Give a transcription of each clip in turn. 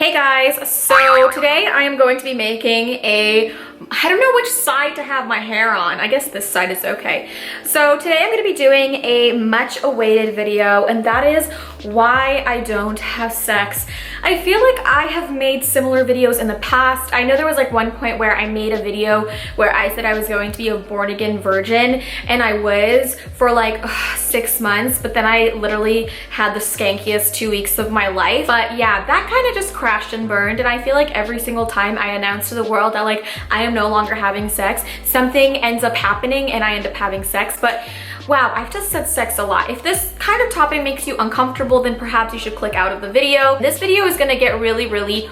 Hey guys, so today I am going to be making I don't know which side to have my hair on. I guess this side is okay. So today I'm going to be doing a much awaited video, and that is why I don't have sex. I feel like I have made similar videos in the past. I know there was like one point where I made a video where I said I was going to be a born-again virgin, and I was for like 6 months, but then I literally had the skankiest 2 weeks of my life. But yeah, that kind of just crashed and burned, and I feel like every single time I announce to the world that like I am no longer having sex, something ends up happening and I end up having sex. But wow, I've just said sex a lot. If this kind of topic makes you uncomfortable, then perhaps you should click out of the video. This video is gonna get really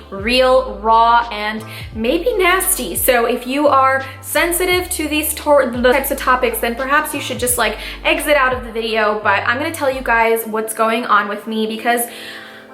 real, raw, and maybe nasty. So if you are sensitive to these types of topics, then perhaps you should just like exit out of the video. But I'm gonna tell you guys what's going on with me because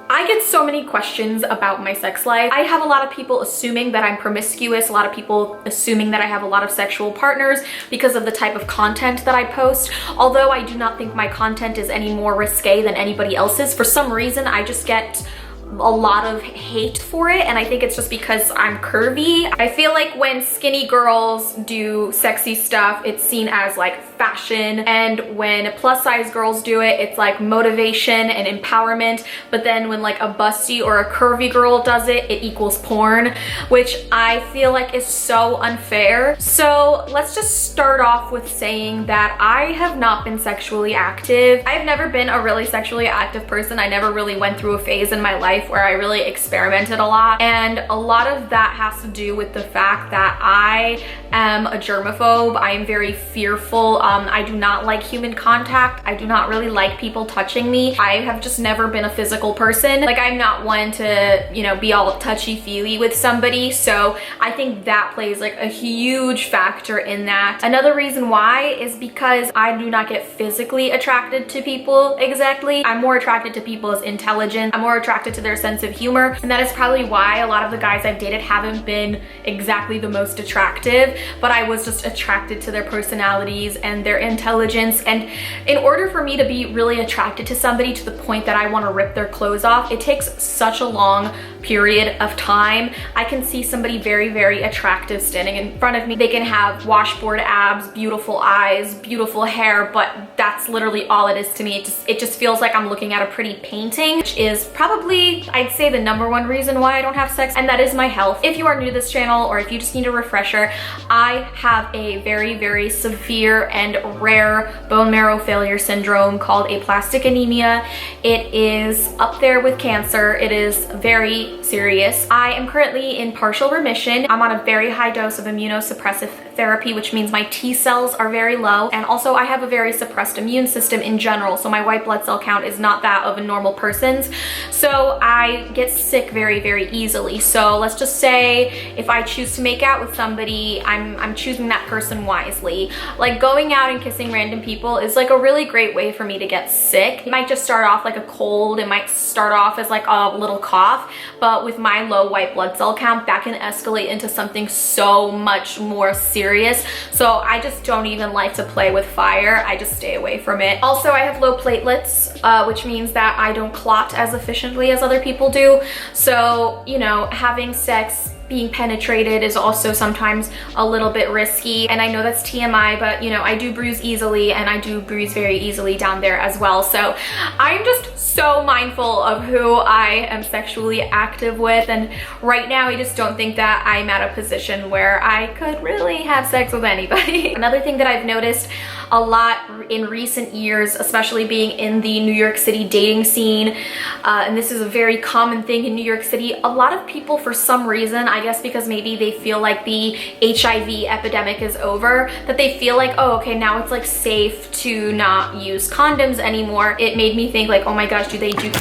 I get so many questions about my sex life. I have a lot of people assuming that I'm promiscuous, a lot of people assuming that I have a lot of sexual partners because of the type of content that I post. Although I do not think my content is any more risque than anybody else's. For some reason, I just get a lot of hate for it, and I think it's just because I'm curvy. I feel like when skinny girls do sexy stuff, it's seen as like fashion, and when plus size girls do it, it's like motivation and empowerment. But then when like a busty or a curvy girl does it, it equals porn, which I feel like is so unfair. So let's just start off with saying that I have not been sexually active. I've never been a really sexually active person. I never really went through a phase in my life where I really experimented a lot, and a lot of that has to do with the fact that I am a germaphobe. I am very fearful. I do not like human contact. I do not really like people touching me. I have just never been a physical person. Like, I'm not one to, you know, be all touchy-feely with somebody. So I think that plays like a huge factor in that. Another reason why is because I do not get physically attracted to people exactly. I'm more attracted to people's intelligence. I'm more attracted to their sense of humor. And that is probably why a lot of the guys I've dated haven't been exactly the most attractive, but I was just attracted to their personalities and their intelligence. And in order for me to be really attracted to somebody to the point that I want to rip their clothes off, it takes such a long period of time. I can see somebody very attractive standing in front of me. They can have washboard abs, beautiful eyes, beautiful hair, but that's literally all it is to me. It just feels like I'm looking at a pretty painting, which is probably, I'd say, the #1 reason why I don't have sex, and that is my health. If you are new to this channel, or if you just need a refresher, I have a very severe and rare bone marrow failure syndrome called aplastic anemia. It is up there with cancer. It is very serious. I am currently in partial remission. I'm on a very high dose of immunosuppressive therapy, which means my T cells are very low, and also I have a very suppressed immune system in general, so my white blood cell count is not that of a normal person's. So I get sick very easily. So let's just say if I choose to make out with somebody, I'm choosing that person wisely. Like, going out and kissing random people is like a really great way for me to get sick. It might just start off like a cold, it might start off as like a little cough, but with my low white blood cell count, that can escalate into something so much more serious. So I just don't even like to play with fire. I just stay away from it. Also, I have low platelets, which means that I don't clot as efficiently as other people do. So, you know, having sex, being penetrated is also sometimes a little bit risky. And I know that's TMI, but you know, I do bruise easily, and I do bruise very easily down there as well. So I'm just so mindful of who I am sexually active with, and right now I just don't think that I'm at a position where I could really have sex with anybody. Another thing that I've noticed a lot in recent years, especially being in the New York City dating scene, and this is a very common thing in New York City, a lot of people, for some reason, I guess because maybe they feel like the HIV epidemic is over, that they feel like, oh, okay, now it's like safe to not use condoms anymore. It made me think like, oh my gosh, do they do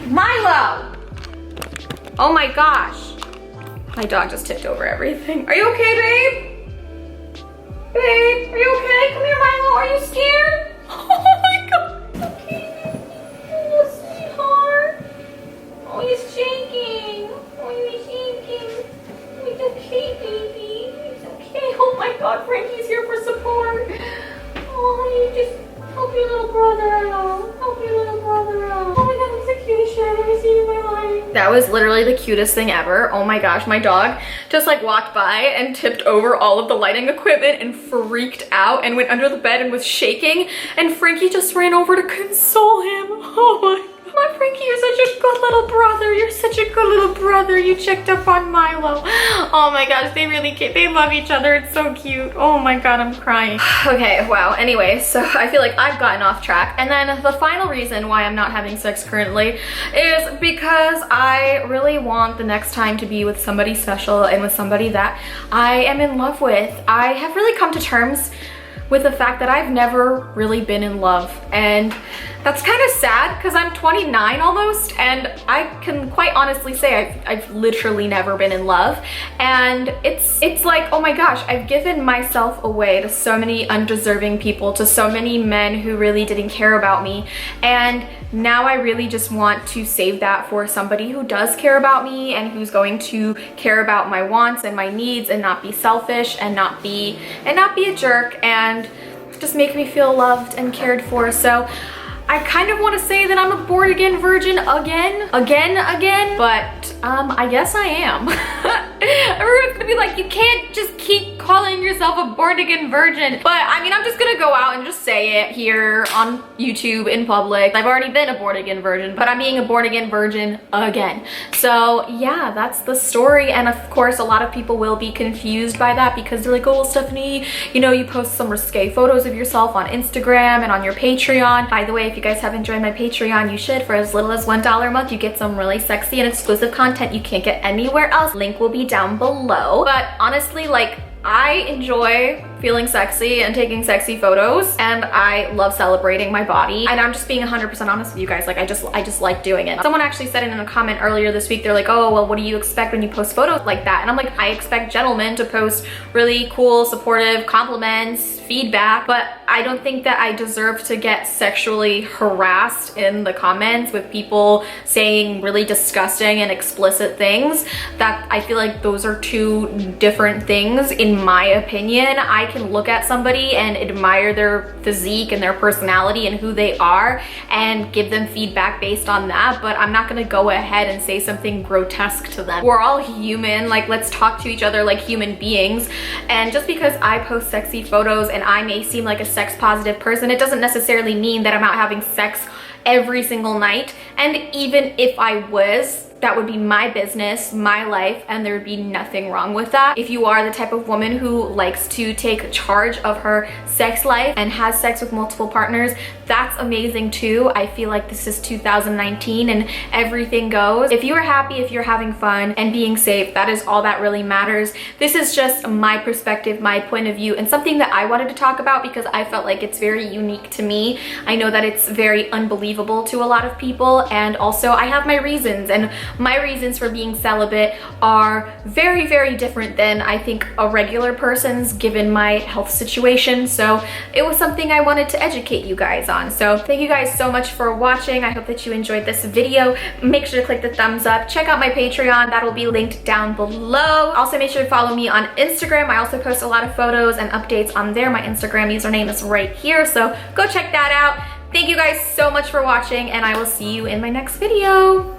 Milo? Oh my gosh. My dog just tipped over everything. Are you okay, babe? Babe, are you okay? Come here, Milo. Are you scared? Oh my god. Okay. Oh, sweetheart. Oh, he's shaking. Oh, he's shaking. Oh, it's okay, baby. It's okay. Oh my god, Frankie's here for support. Oh, you just help your little brother out. Help your little brother out. Oh my god, that's the cutest shit I've ever seen in my life. That was literally the cutest thing ever. Oh my gosh, my dog just like walked by and tipped over all of the lighting equipment and freaked out and went under the bed and was shaking, and Frankie just ran over to console him. Oh my Frankie, you're such a good little brother. You're such a good little brother. You checked up on Milo. Oh my gosh, they really cute. They love each other. It's so cute. Oh my god, I'm crying. Okay, wow. Anyway, so I feel like I've gotten off track. And then the final reason why I'm not having sex currently is because I really want the next time to be with somebody special and with somebody that I am in love with. I have really come to terms with the fact that I've never really been in love, and that's kind of sad because I'm 29 almost, and I can quite honestly say I've literally never been in love. And it's like, oh my gosh, I've given myself away to so many undeserving people, to so many men who really didn't care about me, and now I really just want to save that for somebody who does care about me and who's going to care about my wants and my needs and not be selfish and not be a jerk and just make me feel loved and cared for. So I kind of want to say that I'm a born again virgin again, but I guess I am. Everyone's gonna be like, you can't just keep calling yourself a born again virgin. But I mean, I'm just gonna go out and just say it here on YouTube in public. I've already been a born again virgin, but I'm being a born again virgin again. So yeah, that's the story. And of course, a lot of people will be confused by that because they're like, oh, well, Stephanie, you know, you post some risque photos of yourself on Instagram and on your Patreon. By the way, if you guys haven't joined my Patreon, you should. For as little as $1 a month, you get some really sexy and exclusive content you can't get anywhere else. Link will be down below. But honestly, like, I enjoy feeling sexy and taking sexy photos, and I love celebrating my body. And I'm just being 100% honest with you guys. Like, I just like doing it. Someone actually said it in a comment earlier this week. They're like, oh, well, what do you expect when you post photos like that? And I'm like, I expect gentlemen to post really cool, supportive compliments, feedback, but I don't think that I deserve to get sexually harassed in the comments with people saying really disgusting and explicit things. That I feel like those are two different things in my opinion. I can look at somebody and admire their physique and their personality and who they are and give them feedback based on that, but I'm not gonna go ahead and say something grotesque to them. We're all human. Like, let's talk to each other like human beings. And just because I post sexy photos and I may seem like a sex positive person, it doesn't necessarily mean that I'm out having sex every single night. And even if I was, that would be my business, my life, and there would be nothing wrong with that. If you are the type of woman who likes to take charge of her sex life and has sex with multiple partners, that's amazing too. I feel like this is 2019 and everything goes. If you are happy, if you're having fun and being safe, that is all that really matters. This is just my perspective, my point of view, and something that I wanted to talk about because I felt like it's very unique to me. I know that it's very unbelievable to a lot of people, and also I have my reasons, and my reasons for being celibate are very, very different than I think a regular person's given my health situation. So it was something I wanted to educate you guys on. So thank you guys so much for watching. I hope that you enjoyed this video. Make sure to click the thumbs up. Check out my Patreon. That'll be linked down below. Also make sure to follow me on Instagram. I also post a lot of photos and updates on there. My Instagram username is right here. So go check that out. Thank you guys so much for watching, and I will see you in my next video.